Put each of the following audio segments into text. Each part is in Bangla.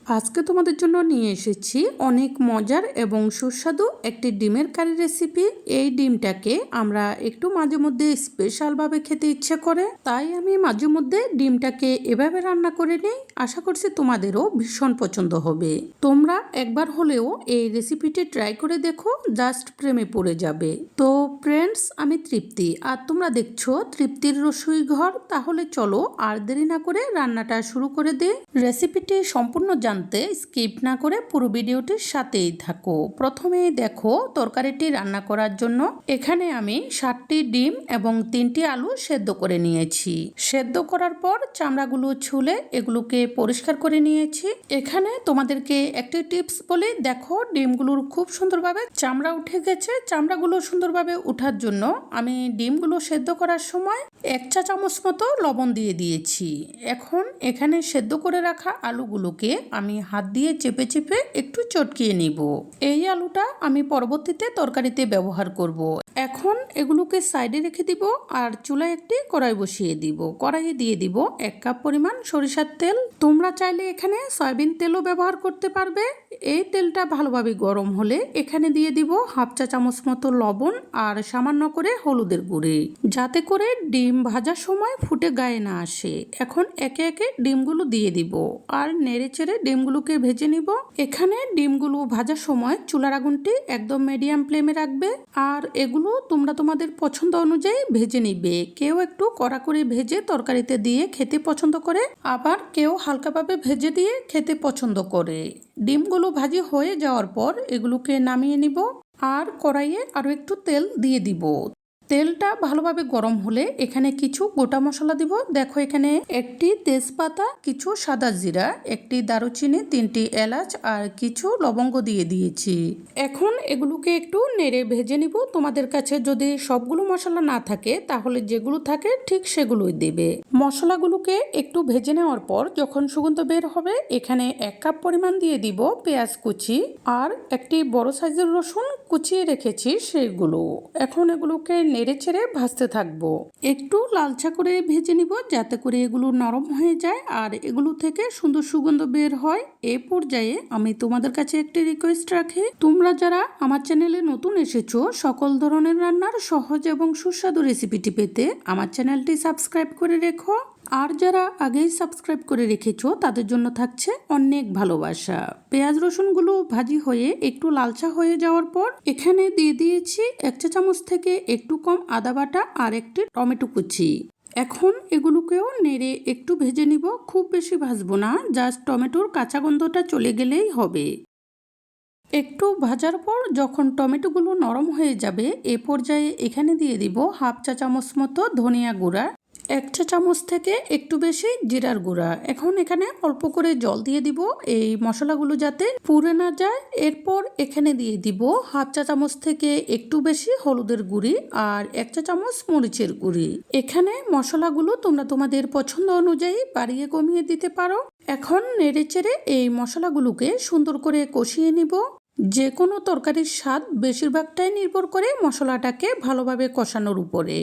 আজকে তোমাদের জন্য নিয়ে এসেছি অনেক মজার এবং সুস্বাদু একটি ডিমের কারি রেসিপি। এই ডিমটাকে আমরা একটু মাঝে মধ্যে স্পেশালভাবে খেতে ইচ্ছে করে, তাই আমি মাঝে মধ্যে ডিমটাকে এভাবে রান্না করে নিই। আশা করছি তোমাদেরও ভীষণ পছন্দ হবে। তোমরা একবার হলেও এই রেসিপিটি ট্রাই করে দেখো, জাস্ট প্রেমে পড়ে যাবে। তো ফ্রেন্ডস, আমি তৃপ্তি, আর তোমরা দেখছো তৃপ্তির রসুই ঘর। তাহলে চলো আর দেরি না করে রান্নাটা শুরু করে দিই। রেসিপিটি সম্পূর্ণ জানতে স্কিপ না করে পুরো ভিডিওটির সাথেই থাকো। প্রথমে দেখো, তরকারিটি রান্না করার জন্য এখানে আমি 7টি ডিম এবং 3টি আলু সেদ্ধ করে নিয়েছি। সেদ্ধ করার পর চামড়াগুলো ছুলে এগুলোকে পরিষ্কার করে নিয়েছি। এখানে তোমাদেরকে একটি টিপস বলি, দেখো ডিমগুলোর খুব সুন্দরভাবে চামড়া উঠে গেছে। চামড়াগুলো সুন্দরভাবে ওঠার জন্য আমি ডিমগুলো সেদ্ধ করার সময় 1 চা চামচ মতো লবণ দিয়ে দিয়েছি। এখন এখানে সেদ্ধ করে রাখা আলুগুলোকে আমি হাত দিয়ে চেপে চেপে একটু চটকিয়ে নিব। এই আলুটা আমি পরবর্তীতে তরকারিতে ব্যবহার করব। এখন এগুলোকে সাইডে রেখে দিব আর চুলায় একটি কড়াই বসিয়ে দিব। কড়াইয়ে দিয়ে দিব 1 কাপ পরিমাণ সরিষার তেল। তোমরা চাইলে এখানে সয়াবিন তেলও ব্যবহার করতে পারবে। এই তেলটা ভালোভাবে গরম হলে এখানে দিয়ে দিব 1/2 চা চামচ মতো লবণ আর সামান্য করে হলুদের গুঁড়ি, যাতে করে ডিম ভাজার সময় ফুটে গায়ে না আসে। এখন একে একে ডিমগুলো দিয়ে দিব আর নেড়ে চেড়ে ডিমগুলোকে ভেজে নিব। এখানে ডিমগুলো ভাজার সময় চুলার আগুনটি একদম মিডিয়াম ফ্লেমে রাখবে আর এগুলো তোমরা তোমাদের পছন্দ অনুযায়ী ভেজে নিবে। কেউ একটু কড়া করে ভেজে তরকারিতে দিয়ে খেতে পছন্দ করে, আবার কেউ হালকাভাবে ভেজে দিয়ে খেতে পছন্দ করে। ডিমগুলো ভাজি হয়ে যাওয়ার পর এগুলোকে নামিয়ে নিব আর কড়াইয়ে আরও একটু তেল দিয়ে দিব। তেলটা ভালোভাবে গরম হলে এখানে কিছু গোটা মশলা দিব। দেখো এখানে একটি তেজপাতা, কিছু সাদা জিরা, একটি দারুচিনি, 3টি এলাচ আর কিছু লবঙ্গ দিয়ে দিয়েছি। এখন এগুলোকে একটু নেড়ে ভেজে নিব। তোমাদের কাছে যদি সবগুলো মশলা না থাকে তাহলে যেগুলো থাকে ঠিক সেগুলোই দেবে। মশলাগুলোকে একটু ভেজে নেওয়ার পর যখন সুগন্ধ বের হবে এখানে 1 কাপ পরিমাণ দিয়ে দিব পেঁয়াজ কুচি আর একটি বড় সাইজের রসুন কুচিয়ে রেখেছি সেগুলো। এখন এগুলোকে নেড়ে ছেড়ে ভাজতে থাকবো। একটু লালচা করে ভেজে নিব যাতে করে এগুলো নরম হয়ে যায় আর এগুলো থেকে সুন্দর সুগন্ধ বের হয়। এই পর্যায়ে আমি তোমাদের কাছে একটি রিকোয়েস্ট রাখি, তোমরা যারা আমার চ্যানেলে নতুন এসেছো, সকল ধরনের রান্নার সহজ এবং সুস্বাদু রেসিপিটি পেতে আমার চ্যানেলটি সাবস্ক্রাইব করে রেখো। আর যারা আগেই সাবস্ক্রাইব করে রেখেছো তাদের জন্য থাকছে অনেক ভালোবাসা। পেঁয়াজ রসুনগুলো ভাজি হয়ে একটু লালচা হয়ে যাওয়ার পর এখানে দিয়ে দিয়েছি 1 চা চামচ থেকে একটু কম আদা বাটা আর একটি টমেটো কুচি। এখন এগুলোকেও নেড়ে একটু ভেজে নিব, খুব বেশি ভাজবো না, জাস্ট টমেটোর কাঁচা গন্ধটা চলে গেলেই হবে। একটু ভাজার পর যখন টমেটোগুলো নরম হয়ে যাবে এ পর্যায়ে এখানে দিয়ে দিব 1/2 চা চামচ মতো ধনিয়া গুঁড়া, 1 চা চামচ থেকে একটু বেশি জিরার গুঁড়া। এখন এখানে অল্প করে জল দিয়ে দিব এই মশলাগুলো যাতে পুড়ে না যায়। এরপর এখানে দিয়ে দিব 1/2 চা চামচ থেকে একটু বেশি হলুদের গুঁড়ি আর 1 চা চামচ মরিচের গুঁড়ি। এখানে মশলাগুলো তোমরা তোমাদের পছন্দ অনুযায়ী বাড়িয়ে কমিয়ে দিতে পারো। এখন নেড়ে চেড়ে এই মশলাগুলোকে সুন্দর করে কষিয়ে নিব। যে কোনো তরকারির স্বাদ বেশিরভাগটাই নির্ভর করে মশলাটাকে ভালোভাবে কষানোর উপরে।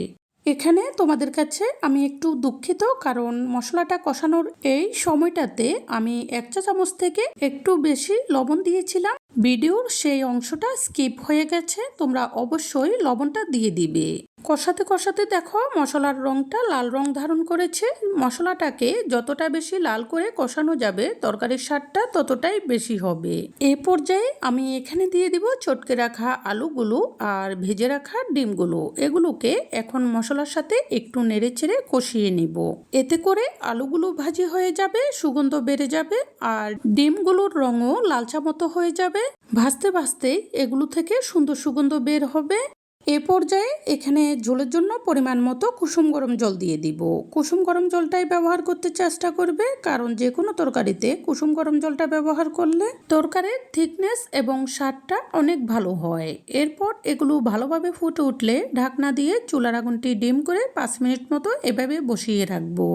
এখানে তোমাদের কাছে আমি একটু দুঃখিত, কারণ মশলাটা কষানোর এই সময়টাতে আমি 1 চা চামচ থেকে একটু বেশি লবণ দিয়েছিলাম। ভিডিওর সেই অংশটা স্কিপ হয়ে গেছে, তোমরা অবশ্যই লবণটা দিয়ে দিবে। কষাতে কষাতে দেখো মশলার রংটা লাল রং ধারণ করেছে। মশলাটাকে যতটা বেশি লাল করে কষানো যাবে তরকারির স্বাদটা ততটাই বেশি হবে। এই পর্যায়ে আমি এখানে দিয়ে দিব চটকে রাখা আলুগুলো আর ভেজে রাখা ডিমগুলো। এগুলোকে এখন মশলার সাথে একটু নেড়ে চেড়ে কষিয়ে নিব। এতে করে আলুগুলো ভাজি হয়ে যাবে, সুগন্ধ বেড়ে যাবে আর ডিমগুলোর রঙও লালচা মতো হয়ে যাবে। ভাজতে ভাজতে এগুলো থেকে সুন্দর সুগন্ধ বের হবে। এ পর্যায়ে এখানে ঝোলের জন্য পরিমাণ মতো কুসুম গরম জল দিয়ে দিব। কুসুম গরম জলটাই ব্যবহার করতে চেষ্টা করবে, কারণ যে কোনো তরকারিতে কুসুম গরম জলটা ব্যবহার করলে তরকারির থিকনেস এবং স্বাদটা অনেক ভালো হয়। এরপর এগুলো ভালোভাবে ফুটে উঠলে ঢাকনা দিয়ে চুলার আগুনটি ডিম করে 5 মিনিট মতো এভাবে বসিয়ে রাখবো।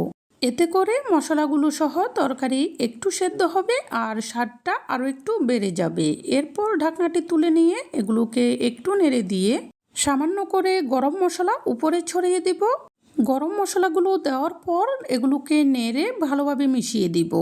এতে করে মশলাগুলো সহ তরকারি একটু সেদ্ধ হবে আর স্বাদটা আরও একটু বেড়ে যাবে। এরপর ঢাকনাটি তুলে নিয়ে এগুলোকে একটু নেড়ে দিয়ে সামান্য করে গরম মশলা উপরে ছড়িয়ে দিব। গরম মশলাগুলো দেওয়ার পর এগুলোকে নেড়ে ভালোভাবে মিশিয়ে দিব।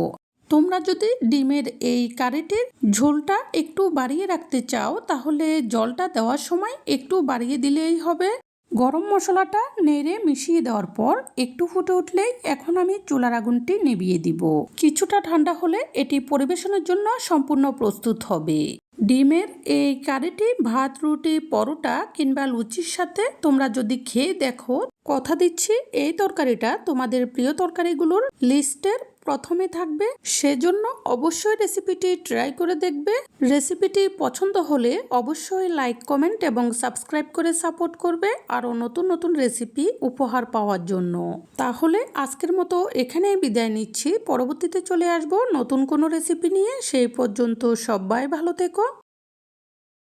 তোমরা যদি ডিমের এই কারিটির ঝোলটা একটু বাড়িয়ে রাখতে চাও তাহলে জলটা দেওয়ার সময় একটু বাড়িয়ে দিলেই হবে। গরম মশলাটা নেড়ে মিশিয়ে দেওয়ার পর একটু ফুটে উঠলেই এখন আমি চুলার আগুনটি নিভিয়ে দিব। কিছুটা ঠান্ডা হলে এটি পরিবেশনের জন্য সম্পূর্ণ প্রস্তুত হবে। ডিমের এই কারিটি ভাত, রুটি, পরোটা কিংবা লুচির সাথে তোমরা যদি খেয়ে দেখো, কথা দিচ্ছি এই তরকারিটা তোমাদের প্রিয় তরকারিগুলোর লিস্টের প্রথমে থাকবে। সেজন্য অবশ্যই রেসিপিটি ট্রাই করে দেখবে। রেসিপিটি পছন্দ হলে অবশ্যই লাইক, কমেন্ট এবং সাবস্ক্রাইব করে সাপোর্ট করবে আরও নতুন নতুন রেসিপি উপহার পাওয়ার জন্য। তাহলে আজকের মতো এখানেই বিদায় নিচ্ছি। পরবর্তীতে চলে আসব নতুন কোনো রেসিপি নিয়ে। সেই পর্যন্ত সবাই ভালো থেকো।